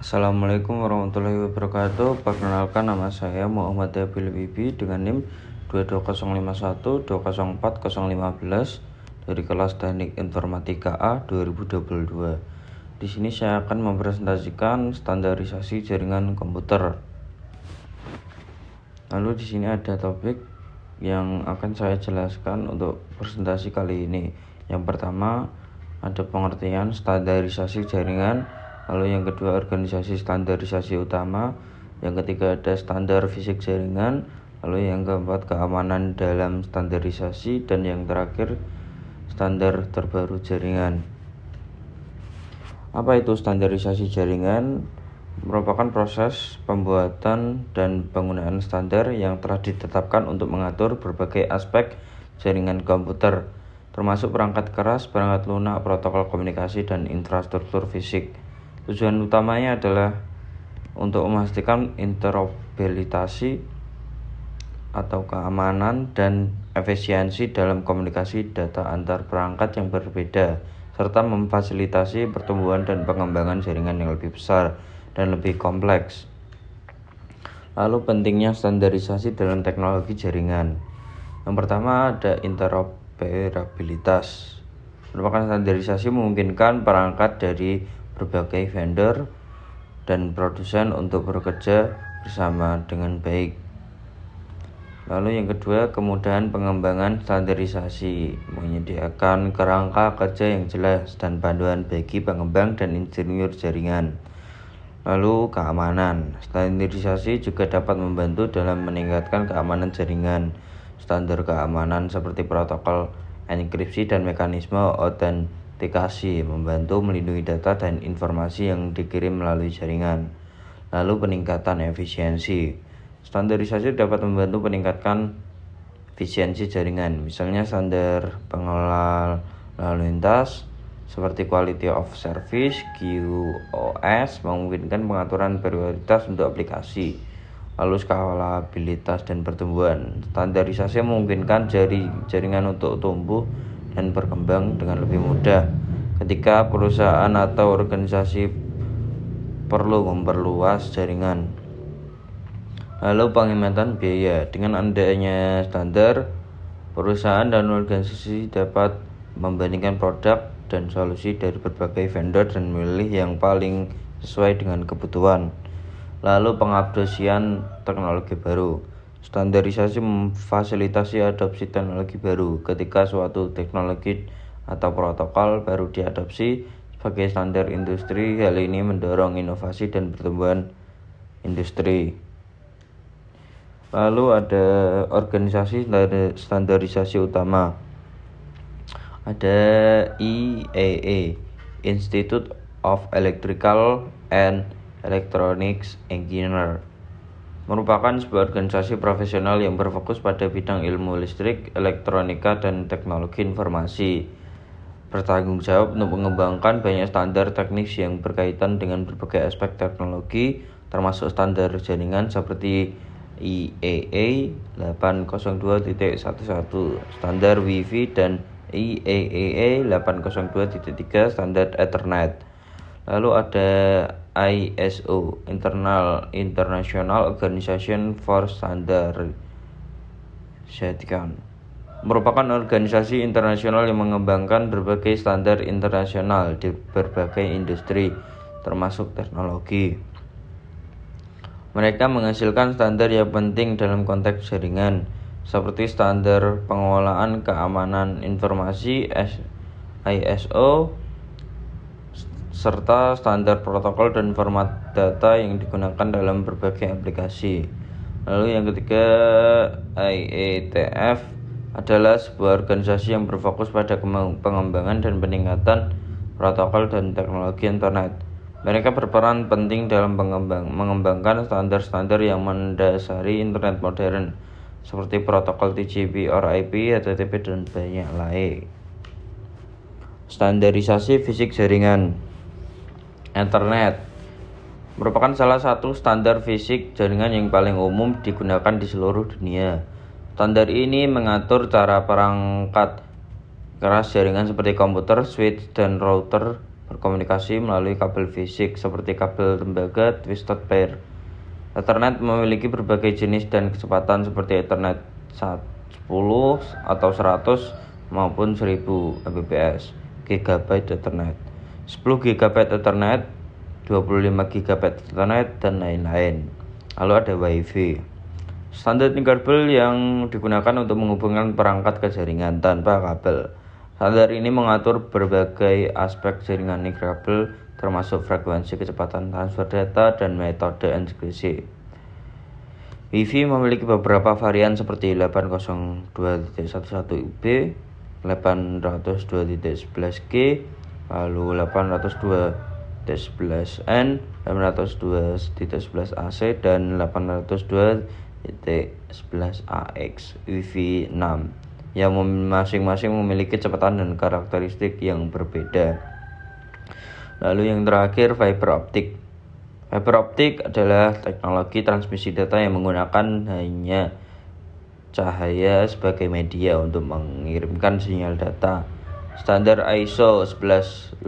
Assalamualaikum warahmatullahi wabarakatuh. Perkenalkan, nama saya Muhammad Abil Bibi dengan NIM 22051204015 dari kelas Teknik Informatika A 2022. Di sini saya akan mempresentasikan standarisasi jaringan komputer. Lalu di sini ada topik yang akan saya jelaskan untuk presentasi kali ini. Yang pertama, ada pengertian standarisasi jaringan. Lalu yang kedua, organisasi standarisasi utama. Yang ketiga, ada standar fisik jaringan. Lalu yang keempat, keamanan dalam standarisasi. Dan yang terakhir, standar terbaru jaringan. Apa itu standarisasi jaringan? Merupakan proses pembuatan dan penggunaan standar yang telah ditetapkan untuk mengatur berbagai aspek jaringan komputer, termasuk perangkat keras, perangkat lunak, protokol komunikasi, dan infrastruktur fisik. Tujuan utamanya adalah untuk memastikan interoperabilitas atau keamanan dan efisiensi dalam komunikasi data antar perangkat yang berbeda, serta memfasilitasi pertumbuhan dan pengembangan jaringan yang lebih besar dan lebih kompleks. Lalu pentingnya standarisasi dalam teknologi jaringan. Yang pertama, ada interoperabilitas. Merupakan standarisasi memungkinkan perangkat dari berbagai vendor dan produsen untuk bekerja bersama dengan baik. Lalu yang kedua, kemudahan pengembangan standarisasi, menyediakan kerangka kerja yang jelas dan panduan bagi pengembang dan insinyur jaringan. Lalu keamanan, standarisasi juga dapat membantu dalam meningkatkan keamanan jaringan. Standar keamanan seperti protokol enkripsi dan mekanisme autentikasi membantu melindungi data dan informasi yang dikirim melalui jaringan. Lalu peningkatan efisiensi, standarisasi dapat membantu meningkatkan efisiensi jaringan. Misalnya standar pengelola lalu lintas seperti Quality of Service (QoS) memungkinkan pengaturan prioritas untuk aplikasi. Lalu skalabilitas dan pertumbuhan, standarisasi memungkinkan jaringan untuk tumbuh dan berkembang dengan lebih mudah ketika perusahaan atau organisasi perlu memperluas jaringan. Lalu penghematan biaya, dengan adanya standar, perusahaan dan organisasi dapat membandingkan produk dan solusi dari berbagai vendor dan memilih yang paling sesuai dengan kebutuhan. Lalu pengadopsian teknologi baru, standarisasi memfasilitasi adopsi teknologi baru. Ketika suatu teknologi atau protokol baru diadopsi sebagai standar industri, hal ini mendorong inovasi dan pertumbuhan industri. Lalu ada organisasi standarisasi utama. Ada IEEE, Institute of Electrical and Electronics Engineer, merupakan sebuah organisasi profesional yang berfokus pada bidang ilmu listrik, elektronika, dan teknologi informasi. Bertanggung jawab untuk mengembangkan banyak standar teknis yang berkaitan dengan berbagai aspek teknologi, termasuk standar jaringan seperti IEEE 802.11, standar Wi-Fi, dan IEEE 802.3 standar Ethernet. Lalu ada ISO, International Organization for Standardization, merupakan organisasi internasional yang mengembangkan berbagai standar internasional di berbagai industri, termasuk teknologi. Mereka menghasilkan standar yang penting dalam konteks jaringan, seperti standar pengelolaan keamanan informasi ISO, serta standar protokol dan format data yang digunakan dalam berbagai aplikasi. Lalu yang ketiga, IETF adalah sebuah organisasi yang berfokus pada pengembangan dan peningkatan protokol dan teknologi internet. Mereka berperan penting dalam mengembangkan standar-standar yang mendasari internet modern, seperti protokol TCP or IP, HTTP, dan banyak lain. Standarisasi fisik jaringan. Ethernet merupakan salah satu standar fisik jaringan yang paling umum digunakan di seluruh dunia. Standar ini mengatur cara perangkat keras jaringan seperti komputer, switch, dan router berkomunikasi melalui kabel fisik seperti kabel tembaga, twisted pair. Ethernet memiliki berbagai jenis dan kecepatan seperti Ethernet 10 atau 100 maupun 1000 Mbps, GB Ethernet, 10 GB Ethernet, 25 GB Ethernet, dan lain-lain. Lalu ada Wi-Fi. Standar nirkabel yang digunakan untuk menghubungkan perangkat ke jaringan tanpa kabel. Standar ini mengatur berbagai aspek jaringan nirkabel termasuk frekuensi, kecepatan transfer data, dan metode enkripsi. Wi-Fi memiliki beberapa varian seperti 802.11b, 802.11g, lalu 802.11n, 802.11ac, dan 802.11ax. Wi-Fi 6 yang masing-masing memiliki kecepatan dan karakteristik yang berbeda. Lalu yang terakhir, fiber optik. Fiber optik adalah teknologi transmisi data yang menggunakan hanya cahaya sebagai media untuk mengirimkan sinyal data. Standar ISO 11801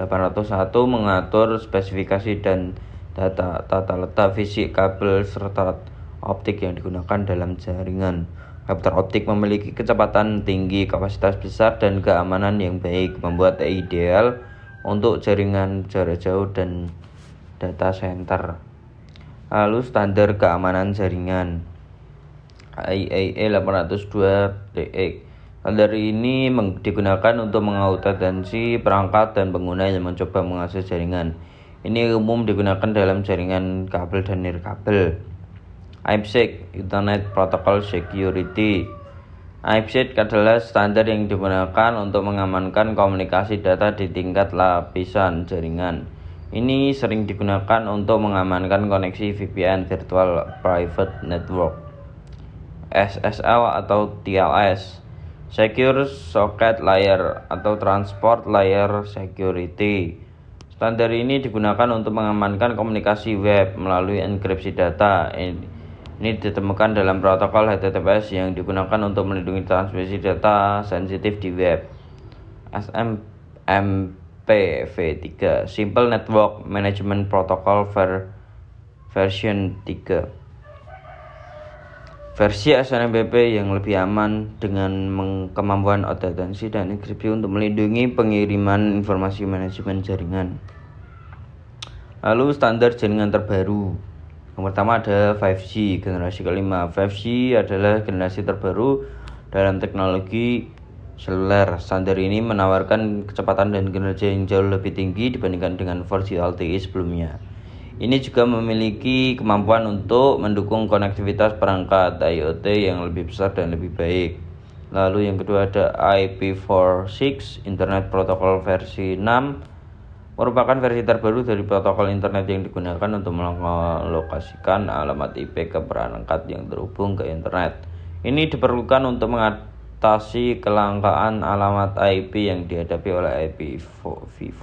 mengatur spesifikasi dan tata letak fisik kabel serta optik yang digunakan dalam jaringan. Fiber optik memiliki kecepatan tinggi, kapasitas besar, dan keamanan yang baik, membuat ideal untuk jaringan jarak jauh dan data center. Lalu standar keamanan jaringan IEEE 802.TX. Standar ini digunakan untuk mengautentifikasi perangkat dan pengguna yang mencoba mengakses jaringan. Ini umum digunakan dalam jaringan kabel dan nirkabel. IPsec, Internet Protocol Security. IPsec adalah standar yang digunakan untuk mengamankan komunikasi data di tingkat lapisan jaringan. Ini sering digunakan untuk mengamankan koneksi VPN, Virtual Private Network, SSL atau TLS, Secure Socket Layer atau Transport Layer Security. Standar ini digunakan untuk mengamankan komunikasi web melalui enkripsi data. Ini ditemukan dalam protokol HTTPS yang digunakan untuk melindungi transmisi data sensitif di web. SMMPv3, Simple Network Management Protocol version 3. Versi SNMP yang lebih aman dengan kemampuan autentikasi dan enkripsi untuk melindungi pengiriman informasi manajemen jaringan. Lalu standar jaringan terbaru. Yang pertama ada 5G generasi kelima. 5G adalah generasi terbaru dalam teknologi seluler. Standar ini menawarkan kecepatan dan kinerja yang jauh lebih tinggi dibandingkan dengan 4G LTE sebelumnya. Ini juga memiliki kemampuan untuk mendukung konektivitas perangkat IoT yang lebih besar dan lebih baik. Lalu yang kedua ada IPv6 Internet Protocol versi 6. Merupakan versi terbaru dari protokol internet yang digunakan untuk melokasikan alamat IP ke perangkat yang terhubung ke internet. Ini diperlukan untuk mengatasi kelangkaan alamat IP yang dihadapi oleh IPv4,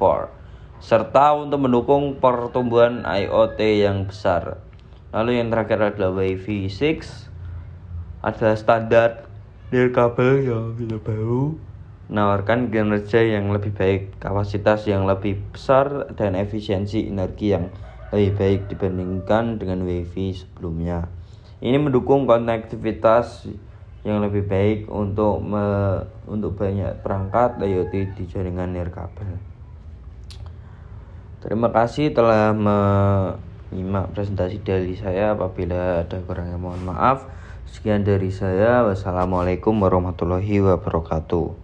serta untuk mendukung pertumbuhan IoT yang besar. Lalu yang terakhir adalah Wi-Fi 6, adalah standar nirkabel yang terbaru, menawarkan kinerja yang lebih baik, kapasitas yang lebih besar, dan efisiensi energi yang lebih baik dibandingkan dengan Wi-Fi sebelumnya. Ini mendukung konektivitas yang lebih baik untuk banyak perangkat IoT di jaringan nirkabel. Terima kasih telah menyimak presentasi dari saya. Apabila ada kurangnya mohon maaf. Sekian dari saya. Wassalamualaikum warahmatullahi wabarakatuh.